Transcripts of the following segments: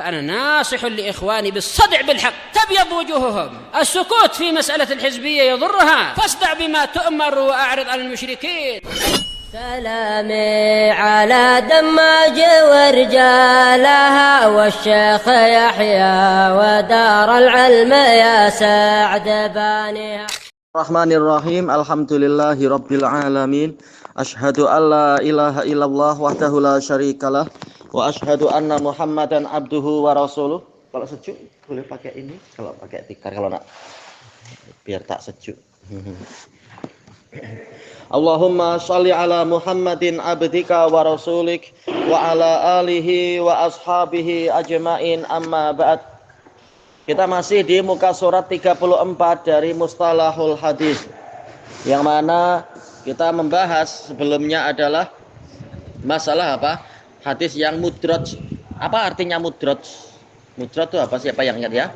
فأنا ناصح لإخواني بالصدع بالحق تبيض وجوههم. السكوت في مسألة الحزبية يضرها، فاصدع بما تؤمر وأعرض عن المشركين. سلامي على دماج ورجالها والشيخ يحيى ودار العلم يا سعد بانيها. Bismillahirrahmanirrahim. Alhamdulillahi rabbil alamin. Asyhadu an la ilaha illallah wahdahu la syarikalah wa asyhadu anna Muhammadan abduhu wa rasuluh. Kalau sejuk boleh pakai ini, kalau pakai tikar, kalau nak biar tak sejuk. Allahumma shalli ala Muhammadin abdika wa rasulik wa ala alihi wa ashabihi ajma'in, amma ba'd. Kita masih di muka surat 34 dari Mustalahul Hadis, yang mana kita membahas sebelumnya adalah masalah apa? Hadis yang mudraj. Apa artinya mudraj? Mudraj itu apa? Siapa yang ingat ya?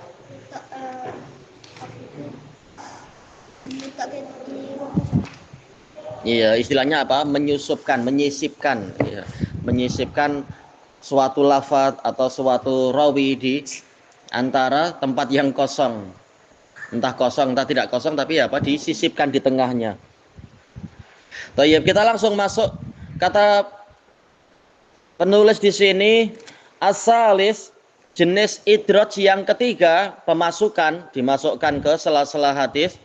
Iya, istilahnya apa? Menyusupkan, menyisipkan, ya. Menyisipkan suatu lafaz atau suatu rawi di antara tempat yang kosong, entah kosong entah tidak kosong, tapi apa, disisipkan di tengahnya. Baik, kita langsung masuk kata penulis di sini, asalis, jenis idraj yang ketiga, pemasukan, dimasukkan ke sela-sela hadis.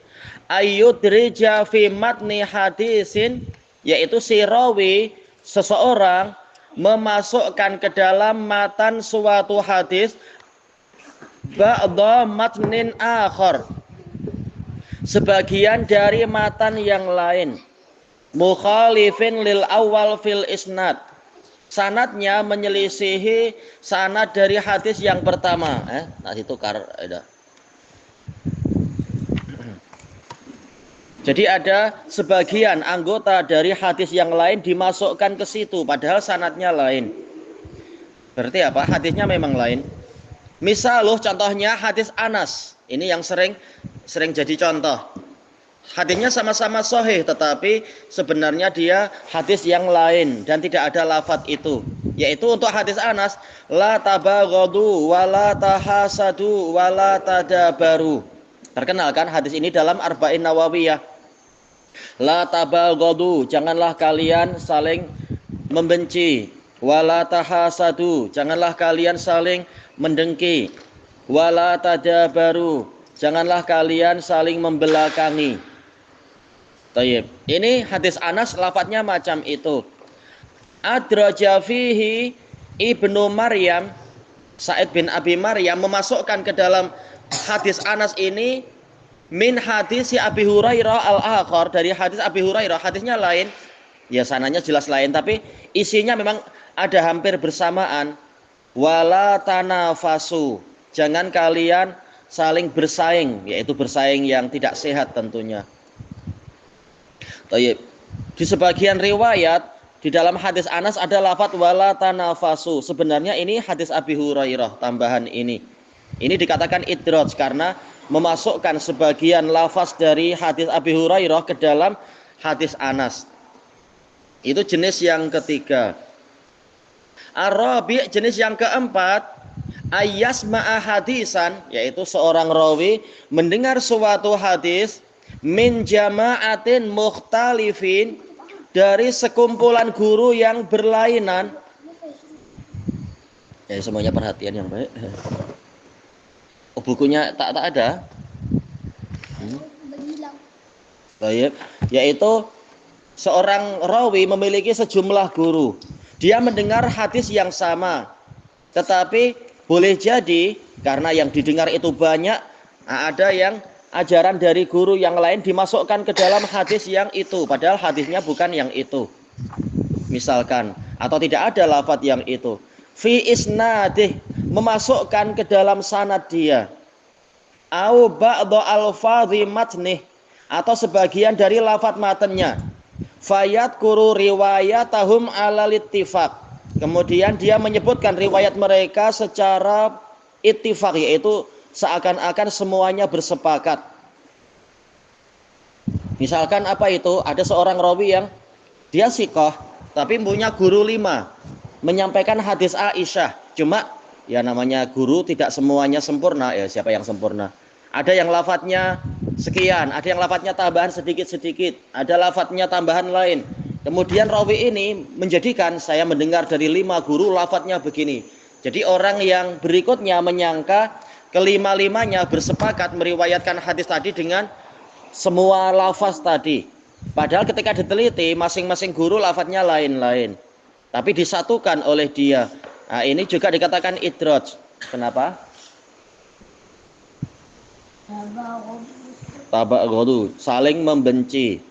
Ayyudrija fi matni hadisin, yaitu si rawi, seseorang memasukkan ke dalam matan suatu hadis ba'dha matnin akhar, sebagian dari matan yang lain, mukhalifin lil awal fil isnad, sanadnya menyelisihi sanad dari hadis yang pertama. Nah ditukar ada. Jadi ada sebagian anggota dari hadis yang lain dimasukkan ke situ padahal sanadnya lain. Berarti apa? Hadisnya memang lain. Misal contohnya hadis Anas, ini yang sering jadi contoh. Hadisnya sama-sama sahih, tetapi sebenarnya dia hadis yang lain dan tidak ada lafadz itu. Yaitu untuk hadis Anas, la tabaghadu wa la tahasadu wa la tadabaru. Terkenal kan hadis ini dalam Arba'in Nawawiyah. La tabaghadu, janganlah kalian saling membenci. Wa la tahasadu, janganlah kalian saling mendengki. Wala tadabaru, janganlah kalian saling membelakangi. Tayyib. Ini hadis Anas, lafadznya macam itu. Adraja fihi Ibnu Maryam, Sa'id bin Abi Maryam memasukkan ke dalam hadis Anas ini min hadis Abi Hurairah al-akhar, dari hadis Abi Hurairah, hadisnya lain. Ya sananya jelas lain, tapi isinya memang ada hampir bersamaan. Wala tanafasu, jangan kalian saling bersaing, yaitu bersaing yang tidak sehat tentunya. Di sebagian riwayat di dalam hadis Anas ada lafadz wala tanafasu. Sebenarnya ini hadis Abi Hurairah, tambahan ini. Ini dikatakan idraj karena memasukkan sebagian lafaz dari hadis Abi Hurairah ke dalam hadis Anas. Itu jenis yang ketiga. Ar-rabi', jenis yang keempat, ayyasma'a hadisan, yaitu seorang rawi mendengar suatu hadis min jama'atin mukhtalifin, dari sekumpulan guru yang berlainan. Ya semuanya perhatian yang baik. Oh, bukunya tak ada. Baik, yaitu seorang rawi memiliki sejumlah guru. Dia mendengar hadis yang sama, tetapi boleh jadi karena yang didengar itu banyak, ada yang ajaran dari guru yang lain dimasukkan ke dalam hadis yang itu, padahal hadisnya bukan yang itu. Misalkan, atau tidak ada lafadz yang itu. Fi isnadih, memasukkan ke dalam sanad dia. Au ba'dha alfadhi matnih, atau sebagian dari lafadz matanya. Fayat kuru riwayatahum alal ittifaq, kemudian dia menyebutkan riwayat mereka secara ittifaq, yaitu seakan-akan semuanya bersepakat. Misalkan apa itu? Ada seorang rawi yang dia siqah tapi punya guru 5, menyampaikan hadis Aisyah, cuma Ya namanya guru tidak semuanya sempurna, ya siapa yang sempurna? Ada yang lafadznya sekian, ada yang lafadznya tambahan sedikit-sedikit, ada lafadznya tambahan lain. Kemudian rawi ini menjadikan saya mendengar dari 5 guru lafadznya begini. Jadi orang yang berikutnya menyangka kelima-limanya bersepakat meriwayatkan hadis tadi dengan semua lafaz tadi. Padahal ketika diteliti masing-masing guru lafadznya lain-lain. Tapi disatukan oleh dia. Nah, ini juga dikatakan idraj. Kenapa? Tabaghadu, saling membenci.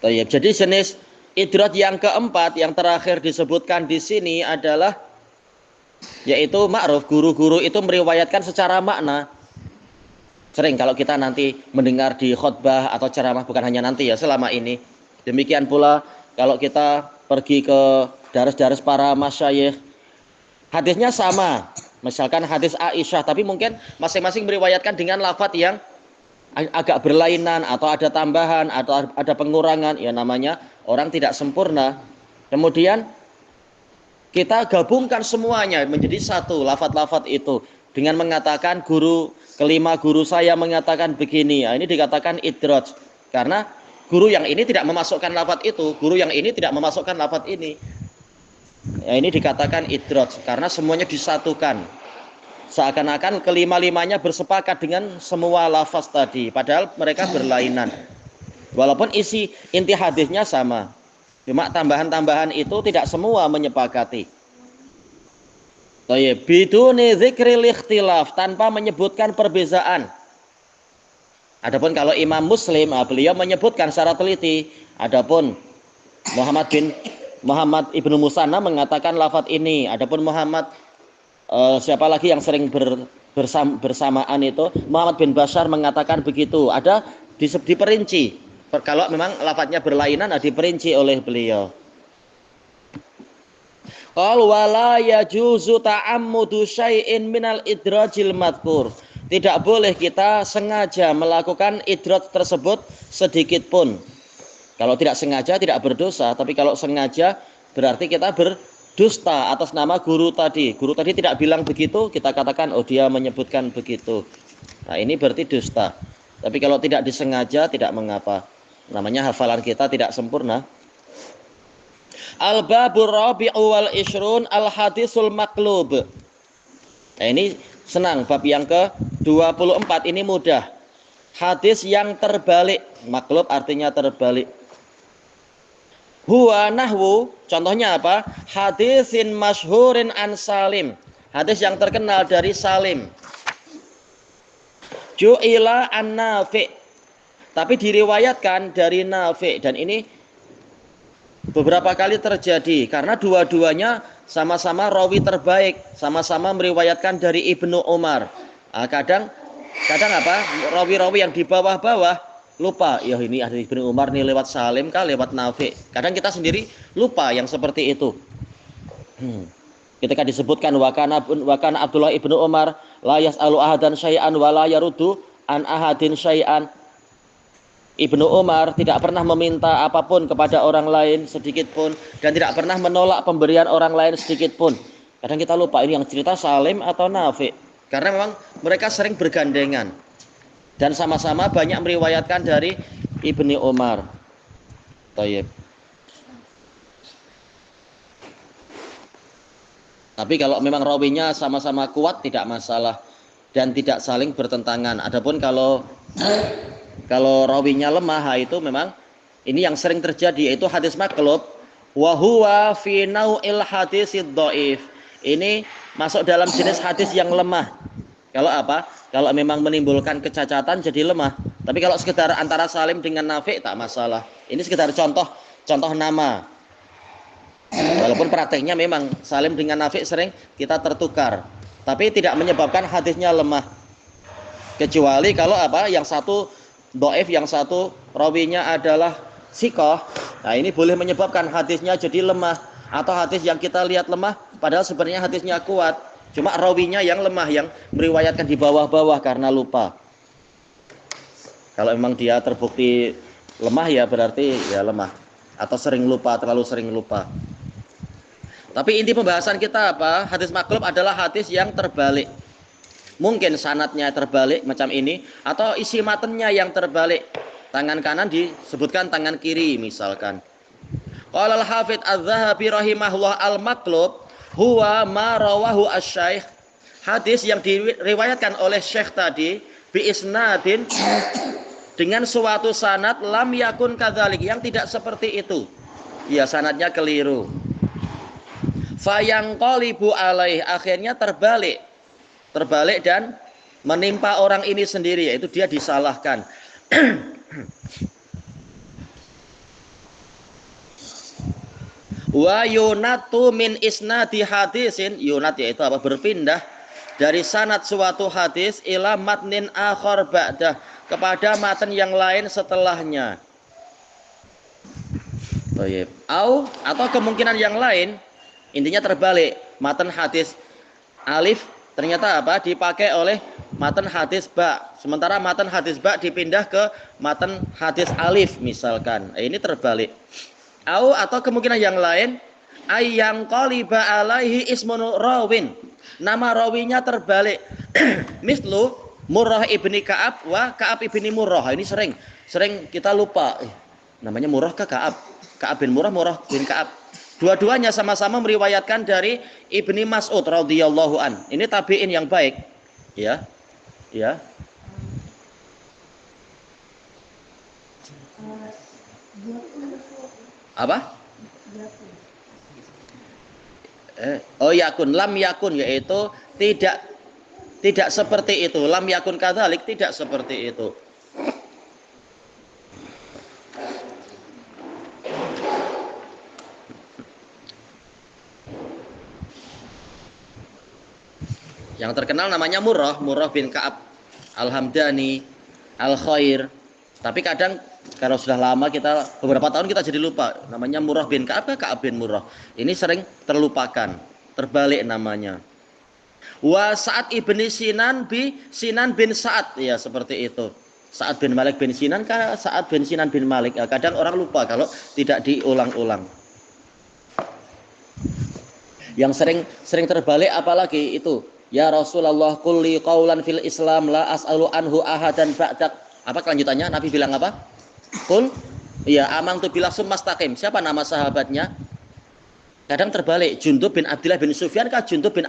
Jadi jenis idraj yang keempat yang terakhir disebutkan di sini adalah yaitu ma'ruf. Guru-guru itu meriwayatkan secara makna. Sering kalau kita nanti mendengar di khutbah atau ceramah, bukan hanya nanti ya, selama ini. Demikian pula kalau kita pergi ke daras-daras para masyayikh, hadisnya sama. Misalkan hadis Aisyah, tapi mungkin masing-masing meriwayatkan dengan lafadz yang agak berlainan atau ada tambahan atau ada pengurangan. Ya namanya orang tidak sempurna. Kemudian kita gabungkan semuanya menjadi satu lafadz-lafadz itu dengan mengatakan kelima guru saya mengatakan begini. Nah, ini dikatakan idraj karena guru yang ini tidak memasukkan lafadz itu, guru yang ini tidak memasukkan lafadz ini. Ya, ini dikatakan idraj karena semuanya disatukan. Seakan-akan kelima-limanya bersepakat dengan semua lafaz tadi, padahal mereka berlainan. Walaupun inti hadisnya sama. Cuma tambahan-tambahan itu tidak semua menyepakati. Biduni dzikril ikhtilaf, tanpa menyebutkan perbezaan. Adapun kalau Imam Muslim, beliau menyebutkan secara teliti. Adapun Muhammad Ibnu Musanna mengatakan lafadz ini. Adapun siapa lagi yang sering bersamaan itu, Muhammad bin Bashar mengatakan begitu. Ada diperinci. Kalau memang lafadznya berlainan, diperinci oleh beliau. Qal wala yajuzu ta'ammudu syai'in minal idrajil madhkur. Tidak boleh kita sengaja melakukan idraj tersebut sedikit pun. Kalau tidak sengaja tidak berdosa, tapi kalau sengaja berarti kita berdusta atas nama guru tadi. Guru tadi tidak bilang begitu, kita katakan oh dia menyebutkan begitu. Nah, ini berarti dusta. Tapi kalau tidak disengaja tidak mengapa. Namanya hafalan kita tidak sempurna. Al-babur rabi'u wal ishrun al-hadisul maqlub. Nah, ini senang, bab yang ke-24 ini mudah. Hadis yang terbalik. Maqlub artinya terbalik. Huwa nahwu, contohnya apa? Hadisin masyhurin an Salim. Hadis yang terkenal dari Salim. Ju'ila an Nafi'. Tapi diriwayatkan dari Nafi', dan ini beberapa kali terjadi karena dua-duanya sama-sama rawi terbaik, sama-sama meriwayatkan dari Ibnu Umar. Kadang apa? Rawi-rawi yang di bawah-bawah lupa, ya ini hadis Ibnu Umar nih lewat Salim kah lewat Nafi'. Kadang kita sendiri lupa yang seperti itu. Ketika disebutkan wakana Abdullah Ibnu Umar la yas'alu ahadan syai'an wa la yaruddu an ahadin syai'an. Ibnu Umar tidak pernah meminta apapun kepada orang lain sedikit pun dan tidak pernah menolak pemberian orang lain sedikit pun. Kadang kita lupa ini yang cerita Salim atau Nafi'. Karena memang mereka sering bergandengan. Dan sama-sama banyak meriwayatkan dari Ibnu Umar. Tayyib. Tapi kalau memang rawinya sama-sama kuat tidak masalah dan tidak saling bertentangan. Adapun kalau rawinya lemah, itu memang ini yang sering terjadi, yaitu hadis maqlub wa huwa fi nau'il hadisid dhaif. Ini masuk dalam jenis hadis yang lemah. Kalau apa? Kalau memang menimbulkan kecacatan jadi lemah. Tapi kalau sekedar antara Salim dengan Nafi' tak masalah. Ini sekedar contoh nama. Walaupun prakteknya memang Salim dengan Nafi' sering kita tertukar. Tapi tidak menyebabkan hadisnya lemah. Kecuali kalau apa? Yang satu dhaif, yang satu rawinya adalah siqah. Nah, ini boleh menyebabkan hadisnya jadi lemah. Atau hadis yang kita lihat lemah padahal sebenarnya hadisnya kuat. Cuma rawinya yang lemah, yang meriwayatkan di bawah-bawah karena lupa. Kalau memang dia terbukti lemah ya berarti ya lemah. Atau sering lupa, terlalu sering lupa. Tapi inti pembahasan kita apa? Hadis maklub adalah hadis yang terbalik. Mungkin sanadnya terbalik macam ini, atau isi matanya yang terbalik. Tangan kanan disebutkan tangan kiri misalkan. Qala al-Hafidz Az-Dzahabi rahimahullah al-maklub huwa ma rawahu asy-syaikh. Hadis yang diriwayatkan oleh syekh tadi bi isnadin dengan suatu sanad lam yakun kadzalik, yang tidak seperti itu. Ya, sanadnya keliru. Fayanqalibu alaih, akhirnya terbalik dan menimpa orang ini sendiri, yaitu dia disalahkan. Wa yunatu min isnadi hadisin, yunat yaitu apa? Berpindah dari sanad suatu hadis ila matnin akhar ba'dah, kepada matan yang lain setelahnya. Atau kemungkinan yang lain, intinya terbalik. Matan hadis alif ternyata apa? Dipakai oleh matan hadis ba. Sementara matan hadis ba dipindah ke matan hadis alif misalkan. Ini terbalik. Atau kemungkinan yang lain, ayyang qaliba alaihi ismun rawin. Nama rawinya terbalik. Mislu Murrah ibni Ka'ab wa Ka'ab ibni Murrah. Ini sering kita lupa. Namanya Murrah ke Ka'ab? Ka'ab bin Murrah, Murrah bin Ka'ab. Dua-duanya sama-sama meriwayatkan dari Ibni Mas'ud radhiyallahu an. Ini tabi'in yang baik. Ya. Ya. Apa? Yakun, lam yakun, yaitu tidak seperti itu. Lam yakun kadzalik, tidak seperti itu. Yang terkenal namanya Murrah bin Ka'ab Al-Hamdani, Al-Khair. Tapi kadang kalau sudah lama beberapa tahun kita jadi lupa. Namanya Murrah bin Ka'ab, Ka'ab bin Murrah. Ini sering terlupakan, terbalik namanya. Wa Sa'ad ibni Sinan bin Sa'ad, ya seperti itu. Sa'ad bin Malik bin Sinan kah Sa'ad bin Sinan bin Malik. Kadang orang lupa kalau tidak diulang-ulang. Yang sering terbalik apalagi itu. Ya Rasulullah kulli qaulan fil Islam la as'alu anhu ahadan ba'dak. Apa kelanjutannya? Nabi bilang apa? Qul ya amantu billahi mustaqim. Siapa nama sahabatnya? Kadang terbalik. Jundub bin Abdullah bin Sufyan kah Jundub bin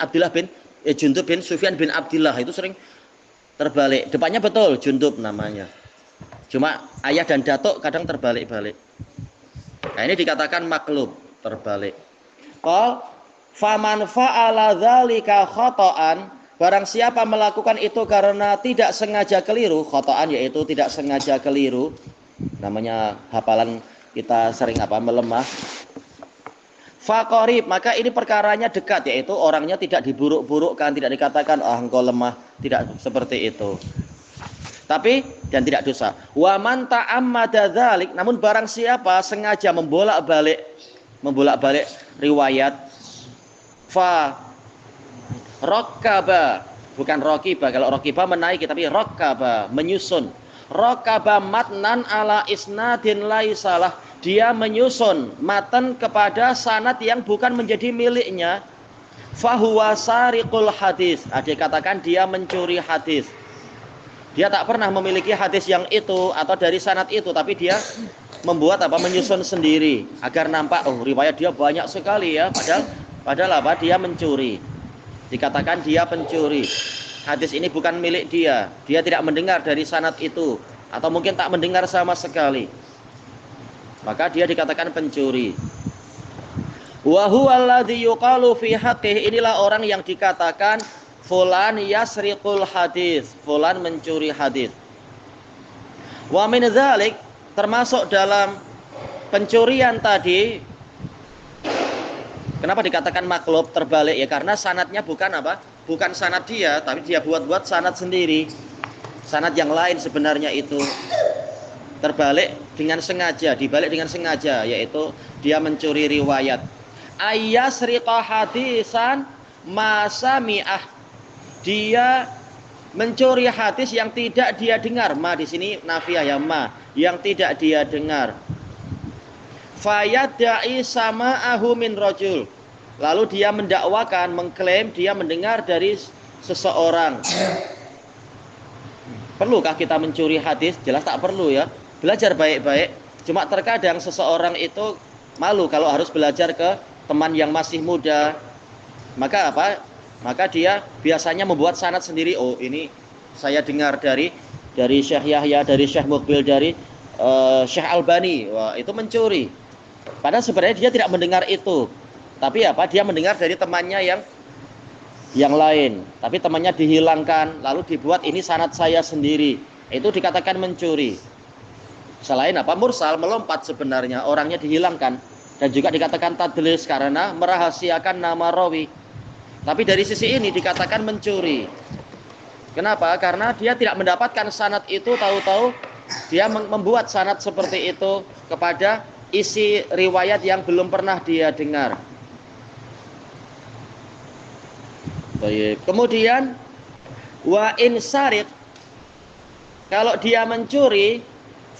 Sufyan bin Abdullah, itu sering terbalik. Depannya betul Jundub namanya. Cuma ayah dan datuk kadang terbalik-balik. Nah, ini dikatakan maklub, terbalik. Qal faman fa'ala dzalika khata'an, barang siapa melakukan itu karena tidak sengaja keliru, khata'an yaitu tidak sengaja keliru. Namanya hafalan kita sering melemah. Faqarib, maka ini perkaranya dekat, yaitu orangnya tidak diburuk-burukkan, tidak dikatakan engkau lemah, tidak seperti itu. Tapi dan tidak dosa. Wa man ta'ammada dzalik, namun barang siapa sengaja membolak-balik riwayat, fa rakkaba, bukan rakiba. Kalau rakiba menaiki, tapi rakkaba menyusun. Rakkaba matnan ala isnadin laisalah, dia menyusun matan kepada sanad yang bukan menjadi miliknya. Fahuwa sariqul hadis, dikatakan dia mencuri hadis. Dia tak pernah memiliki hadis yang itu atau dari sanad itu, tapi dia membuat menyusun sendiri agar nampak riwayat dia banyak sekali ya, padahal dia mencuri. Dikatakan dia pencuri. Hadis ini bukan milik dia. Dia tidak mendengar dari sanad itu, atau mungkin tak mendengar sama sekali. Maka dia dikatakan pencuri. Wa huwa alladzi yuqalu fi haqqihi, inilah orang yang dikatakan fulan yasriqul hadis, fulan mencuri hadis. Wa min dzalik, termasuk dalam pencurian tadi. Kenapa dikatakan maklub terbalik? Ya karena sanadnya bukan sanad dia, tapi dia buat sanad sendiri. Sanad yang lain sebenarnya itu terbalik dengan sengaja, dibalik dengan sengaja, yaitu dia mencuri riwayat. Ayyasriqa hadisan masami'ah, dia mencuri hadis yang tidak dia dengar. Ma di sini nafiyah ya, ma yang tidak dia dengar. Fayadda'i sama'ahu min rajul, lalu dia mendakwakan, mengklaim dia mendengar dari seseorang. Perlukah kita mencuri hadis? Jelas tak perlu ya. Belajar baik-baik. Cuma terkadang seseorang itu malu kalau harus belajar ke teman yang masih muda. Maka apa? Maka dia biasanya membuat sanad sendiri. Oh, ini saya dengar dari Syekh Yahya, dari Syekh Muqbil, dari Syekh Albani. Wah, itu mencuri. Padahal sebenarnya dia tidak mendengar itu. Tapi apa? Dia mendengar dari temannya yang lain, tapi temannya dihilangkan, lalu dibuat ini sanad saya sendiri. Itu dikatakan mencuri. Selain apa? Mursal, melompat sebenarnya, orangnya dihilangkan. Dan juga dikatakan tadlis karena merahasiakan nama rawi. Tapi dari sisi ini dikatakan mencuri. Kenapa? Karena dia tidak mendapatkan sanad itu, tahu-tahu dia membuat sanad seperti itu kepada isi riwayat yang belum pernah dia dengar. Baik. Kemudian wa in sariq, kalau dia mencuri,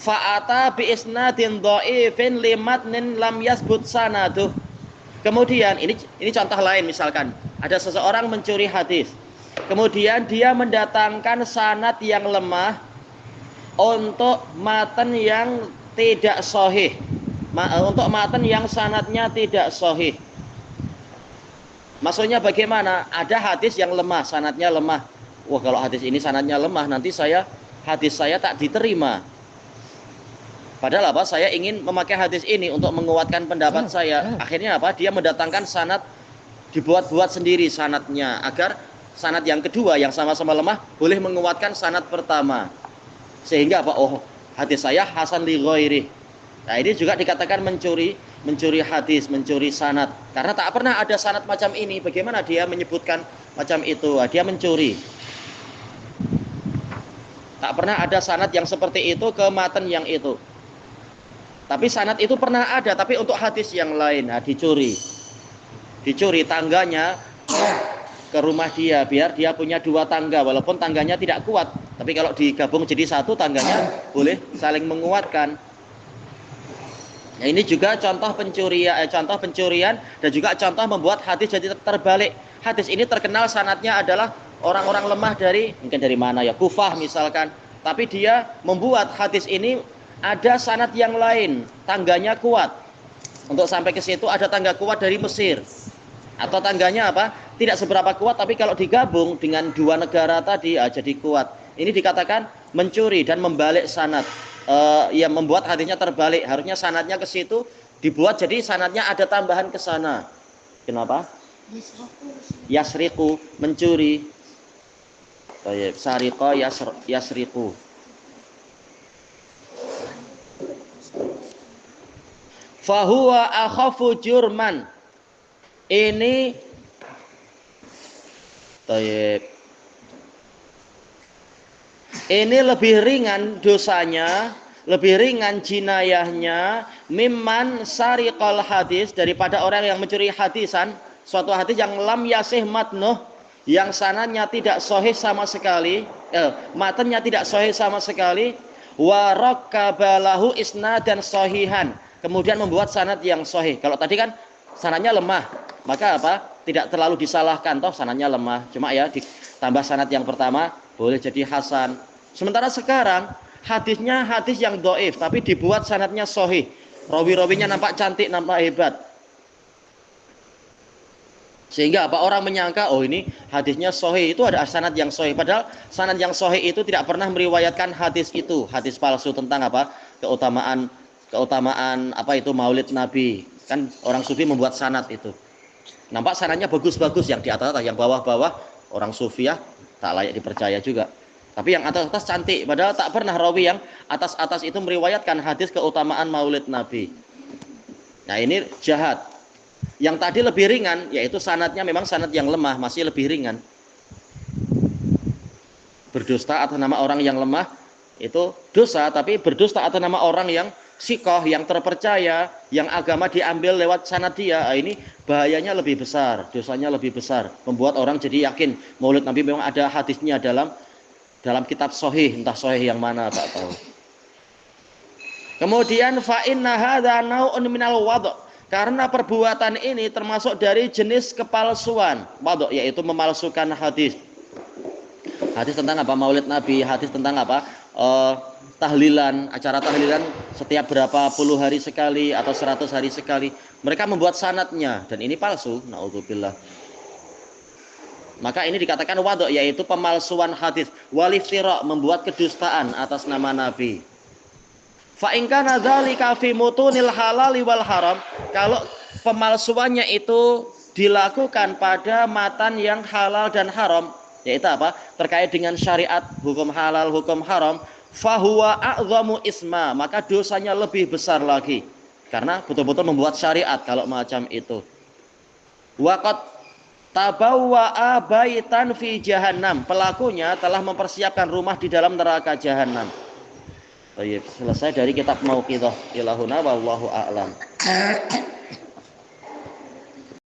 fa'ata bi isnadin dhaifin limatnin lam yasbut sanaduh. Kemudian ini contoh lain, misalkan ada seseorang mencuri hadis. Kemudian dia mendatangkan sanad yang lemah untuk matan yang tidak sahih. Untuk matan yang sanadnya tidak sahih. Maksudnya bagaimana? Ada hadis yang lemah, sanadnya lemah. Wah, kalau hadis ini sanadnya lemah, nanti hadis saya tak diterima. Padahal apa? Saya ingin memakai hadis ini untuk menguatkan pendapat saya. Akhirnya apa? Dia mendatangkan sanad, dibuat-buat sendiri sanadnya agar sanad yang kedua yang sama-sama lemah boleh menguatkan sanad pertama. Sehingga apa? Oh, hadis saya hasan li ghairi. Nah, ini juga dikatakan mencuri hadis, mencuri sanad. Karena tak pernah ada sanad macam ini. Bagaimana dia menyebutkan macam itu? Dia mencuri. Tak pernah ada sanad yang seperti itu ke matan yang itu. Tapi sanad itu pernah ada, tapi untuk hadis yang lain. Nah, dicuri. Dicuri tangganya ke rumah dia, biar dia punya 2 tangga. Walaupun tangganya tidak kuat, tapi kalau digabung jadi satu, tangganya boleh saling menguatkan. Nah, ini juga contoh pencurian dan juga contoh membuat hadis jadi terbalik. Hadis ini terkenal sanadnya adalah orang-orang lemah mungkin dari mana ya, Kufah misalkan. Tapi dia membuat hadis ini ada sanad yang lain, tangganya kuat. Untuk sampai ke situ ada tangga kuat dari Mesir. Atau tangganya apa? Tidak seberapa kuat, tapi kalau digabung dengan 2 negara tadi jadi kuat. Ini dikatakan mencuri dan membalik sanad. Yang membuat hadisnya terbalik. Harusnya sanadnya ke situ, dibuat jadi sanadnya ada tambahan ke sana. Kenapa? Yasriku, mencuri. Sariqa yasriku. Fahuwa akhafu jurman. Ini lebih ringan dosanya, lebih ringan jinayahnya mimman sariqal hadis, daripada orang yang mencuri hadisan, suatu hadis yang lam yasih matnuh, yang sanadnya tidak sahih sama sekali, matanya tidak sahih sama sekali, wa rakabalahu isnadan sahihan, kemudian membuat sanad yang sahih. Kalau tadi kan sanadnya lemah, maka apa? Tidak terlalu disalahkan, toh sanadnya lemah, cuma ya ditambah sanad yang pertama boleh jadi hasan. Sementara sekarang hadisnya hadis yang dhaif tapi dibuat sanadnya sahih. Rawi-rawinya nampak cantik, nampak hebat. Sehingga apa? Orang menyangka oh ini hadisnya sahih, itu ada sanad yang sahih. Padahal sanad yang sahih itu tidak pernah meriwayatkan hadis itu, hadis palsu tentang apa? Keutamaan apa itu Maulid Nabi. Kan orang sufi membuat sanad itu. Nampak sanadnya bagus-bagus, yang di atas, yang bawah-bawah orang sufiah tak layak dipercaya juga. Tapi yang atas-atas cantik, padahal tak pernah rawi yang atas-atas itu meriwayatkan hadis keutamaan Maulid Nabi. Nah, ini jahat. Yang tadi lebih ringan, yaitu sanadnya memang sanad yang lemah, masih lebih ringan. Berdusta atas nama orang yang lemah itu dosa, tapi berdusta atas nama orang yang sikoh, yang terpercaya, yang agama diambil lewat sanad dia, ini bahayanya lebih besar, dosanya lebih besar, membuat orang jadi yakin Maulid Nabi memang ada hadisnya dalam kitab sahih, entah sahih yang mana tak tahu. Kemudian fa inna hadza nau'un minal wad', Karena perbuatan ini termasuk dari jenis kepalsuan, waduk, yaitu memalsukan hadis. Hadis tentang apa? Maulid Nabi, hadis tentang apa? Tahlilan, acara tahlilan setiap berapa puluh hari sekali atau 100 hari sekali. Mereka membuat sanadnya dan ini palsu, naudzubillah. Maka ini dikatakan waduk, yaitu pemalsuan hadis. Waliftira, membuat kedustaan atas nama Nabi. Fa in kana dzalika fi mutunil halal wal haram, kalau pemalsuannya itu dilakukan pada matan yang halal dan haram, yaitu apa? Terkait dengan syariat, hukum halal, hukum haram, fahuwa a'zamu isma, maka dosanya lebih besar lagi. Karena betul-betul membuat syariat kalau macam itu. Waqat tabawwa'a baitan fi jahannam, pelakunya telah mempersiapkan rumah di dalam neraka jahanam. Baik, selesai dari kitab Mauqidhah ilahuna wallahu a'lam.